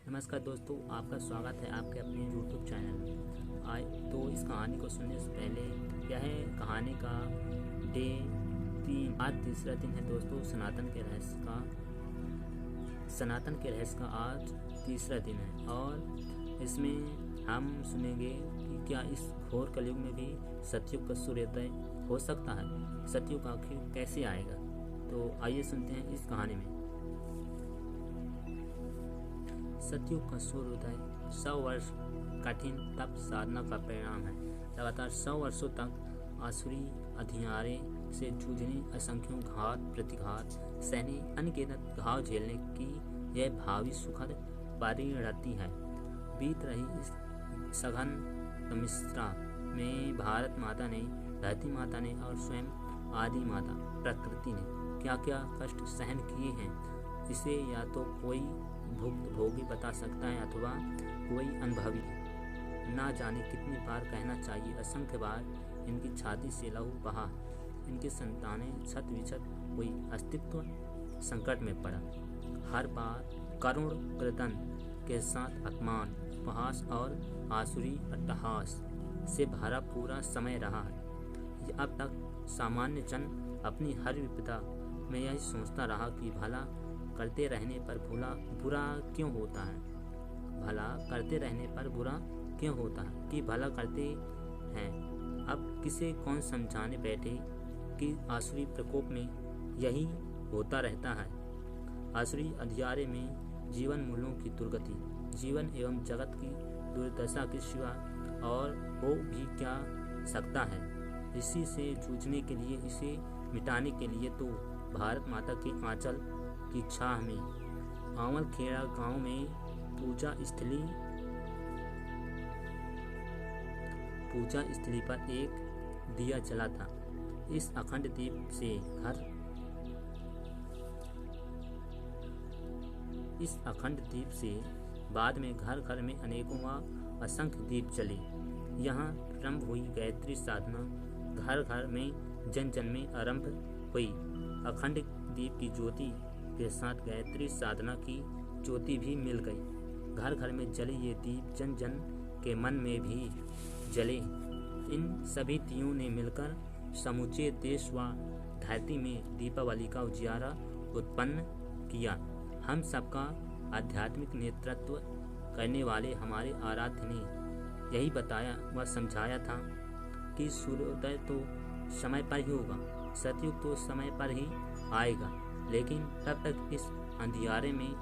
नमस्कार दोस्तों, आपका स्वागत है आपके अपने YouTube चैनल में। आए तो इस कहानी को सुनने से पहले यह है कहानी का डे 3। आज तीसरा दिन है दोस्तों सनातन के रहस्य का आज तीसरा दिन है और इसमें हम सुनेंगे कि क्या इस घोर कलयुग में भी सतयुग का सूर्योदय हो सकता है। सतयुग आखिर कैसे आएगा, तो आइए सुनते हैं इस कहानी में। सतयुग का सूर्योदय 100 वर्ष कठिन तप साधना का परिणाम है। लगातार 100 वर्षों तक आसुरी अधियारे से जूझने, असंख्यों घात प्रतिघात सहने, अनगिनत घाव झेलने की यह भावी सुखद परिणति है। बीत रही इस सघन तमिश्रा में भारत माता ने, धरती माता ने और स्वयं आदि माता प्रकृति ने क्या क्या कष्ट सहन किए हैं, इसे या तो कोई भुक्त भोगी बता सकता है अथवा कोई अनुभवी। ना जाने कितनी बार कहना चाहिए, असंख्य बार इनकी छाती से लहू बहा, इनकी संतानें छत विछत हुई, अस्तित्व संकट में पड़ा। हर बार करुण क्रदन के साथ अपमान, उपहास और आसुरी अट्टहास से भरा पूरा समय रहा है। अब तक सामान्य जन अपनी हर विपदा में यही सोचता रहा कि भला करते रहने पर बुरा क्यों होता है, भला करते रहने पर बुरा क्यों होता है कि भला करते हैं। अब किसे कौन समझाने बैठे कि आसुरी प्रकोप में यही होता रहता है। आसुरी अंधियारे में जीवन मूल्यों की दुर्गति, जीवन एवं जगत की दुर्दशा के सिवा और हो भी क्या सकता है। इसी से जूझने के लिए, इसे मिटाने के लिए तो भारत माता के आंचल की छाह में आंवल खेड़ा गांव में पूजा स्थली पर एक दिया जला था। इस अखंड दीप से बाद में घर घर में अनेकों व असंख्य दीप जले। यहाँ प्रारंभ हुई गायत्री साधना, घर घर में जन जन में आरंभ हुई। अखंड दीप की ज्योति के साथ गायत्री साधना की ज्योति भी मिल गई। घर घर में जले ये दीप जन जन के मन में भी जले। इन सभी दियों ने मिलकर समूचे देश व धरती में दीपावली का उजियारा उत्पन्न किया। हम सबका आध्यात्मिक नेतृत्व करने वाले हमारे आराध्य ने यही बताया व समझाया था कि सूर्योदय तो समय पर ही होगा, सतयुग तो समय पर ही आएगा, लेकिन तब तक इस अंधियारे में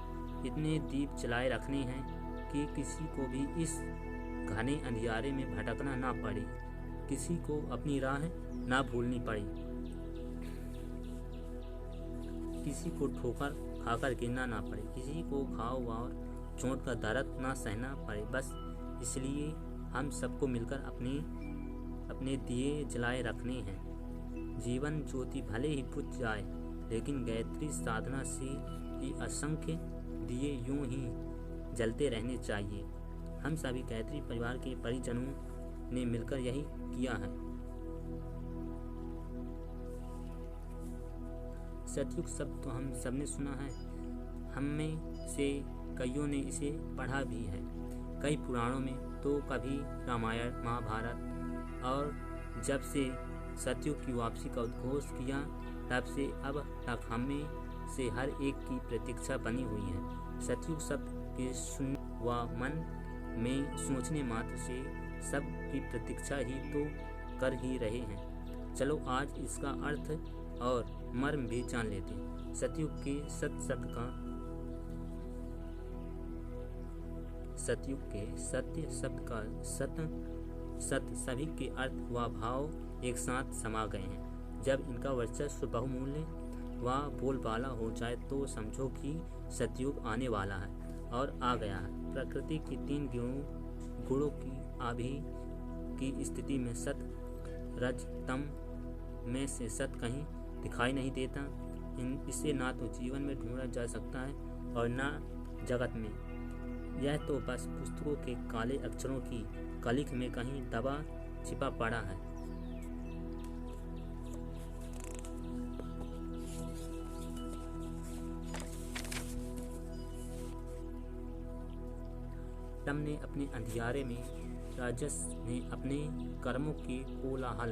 इतने दीप जलाए रखने हैं कि किसी को भी इस घने अंधियारे में भटकना ना पड़े, किसी को अपनी राह ना भूलनी पड़े, किसी को ठोकर खाकर गिरना ना पड़े, किसी को घाव और चोट का दर्द ना सहना पड़े। बस इसलिए हम सबको मिलकर अपने दिए जलाए रखने हैं। जीवन ज्योति भले ही बुझ जाए, लेकिन गायत्री साधना से ही असंख्य दिए यूं ही जलते रहने चाहिए। हम सभी गायत्री परिवार के परिजनों ने मिलकर यही किया है। सतयुग शब्द तो हम सबने सुना है, हम में से कईयों ने इसे पढ़ा भी है, कई पुराणों में, तो कभी रामायण महाभारत। और जब से सतयुग की वापसी का उद्घोष किया, तब से अब तक हमें से हर एक की प्रतीक्षा बनी हुई है। सतयुग शब्द के सुनने व मन में सोचने मात्र से सब की प्रतीक्षा ही तो कर ही रहे हैं। चलो आज इसका अर्थ और मर्म भी जान लेते हैं। सतयुग के सत्य शब्द का सत सभी के अर्थ व भाव एक साथ समा गए हैं। जब इनका वर्चस्व बहुमूल्य व बोलबाला हो जाए तो समझो कि सतयुग आने वाला है और आ गया है। प्रकृति की 3 गुणों की आभि की स्थिति में सत, रज, तम में से सत कहीं दिखाई नहीं देता। इसे ना तो जीवन में ढूंढा जा सकता है और ना जगत में। यह तो बस पुस्तकों के काले अक्षरों की कलिक में कहीं दबा छिपा पड़ा है। तम ने अपने अंधियारे में, राजस ने अपने कर्मों के कोलाहल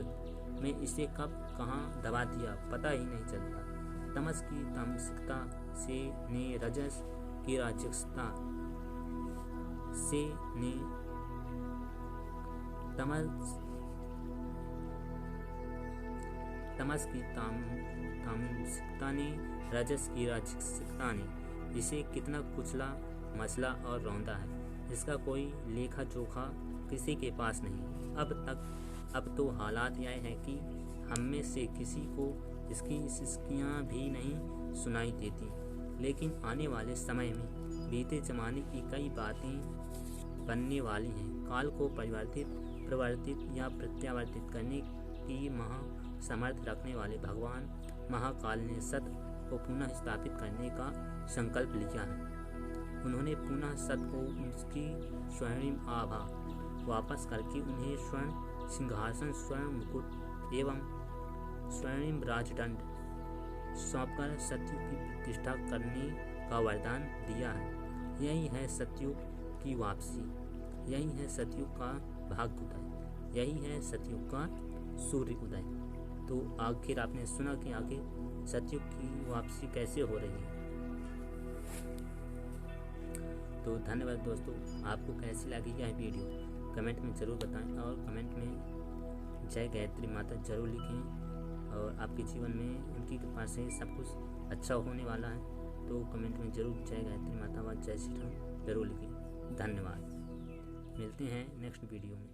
में इसे कब कहाँ दबा दिया पता ही नहीं चलता। तमस की तामसिकता से ने रजस की राजसिकता से ने तमस की तामसिकता ने रजस की राजसिकता ने इसे कितना कुचला, मसला और रौंदा है, इसका कोई लेखा जोखा किसी के पास नहीं। अब तो हालात यह है कि हम में से किसी को इसकी सिसकियाँ भी नहीं सुनाई देती। लेकिन आने वाले समय में बीते जमाने की कई बातें बनने वाली हैं। काल को परिवर्तित या प्रत्यावर्तित करने की महासामर्थ्य रखने वाले भगवान महाकाल ने सत्य को पुनः स्थापित करने का संकल्प लिया है। उन्होंने पुनः सत्य को उसकी स्वर्णिम आभा वापस करके उन्हें स्वर्ण सिंहासन, स्वर्ण मुकुट एवं स्वर्णिम राजदंड सौंपकर सतयुग की प्रतिष्ठा करने का वरदान दिया है। यही है सतयुग की वापसी, यही है सतयुग का भाग्योदय, यही है सतयुग का सूर्य उदय। तो आखिर आपने सुना कि आखिर सतयुग की वापसी कैसे हो रही है। तो धन्यवाद दोस्तों, आपको कैसी लगी यह वीडियो कमेंट में ज़रूर बताएं और कमेंट में जय गायत्री माता जरूर लिखें। और आपके जीवन में उनकी कृपा से सब कुछ अच्छा होने वाला है, तो कमेंट में ज़रूर जय गायत्री माता व जय श्री राम जरूर लिखें। धन्यवाद, मिलते हैं नेक्स्ट वीडियो में।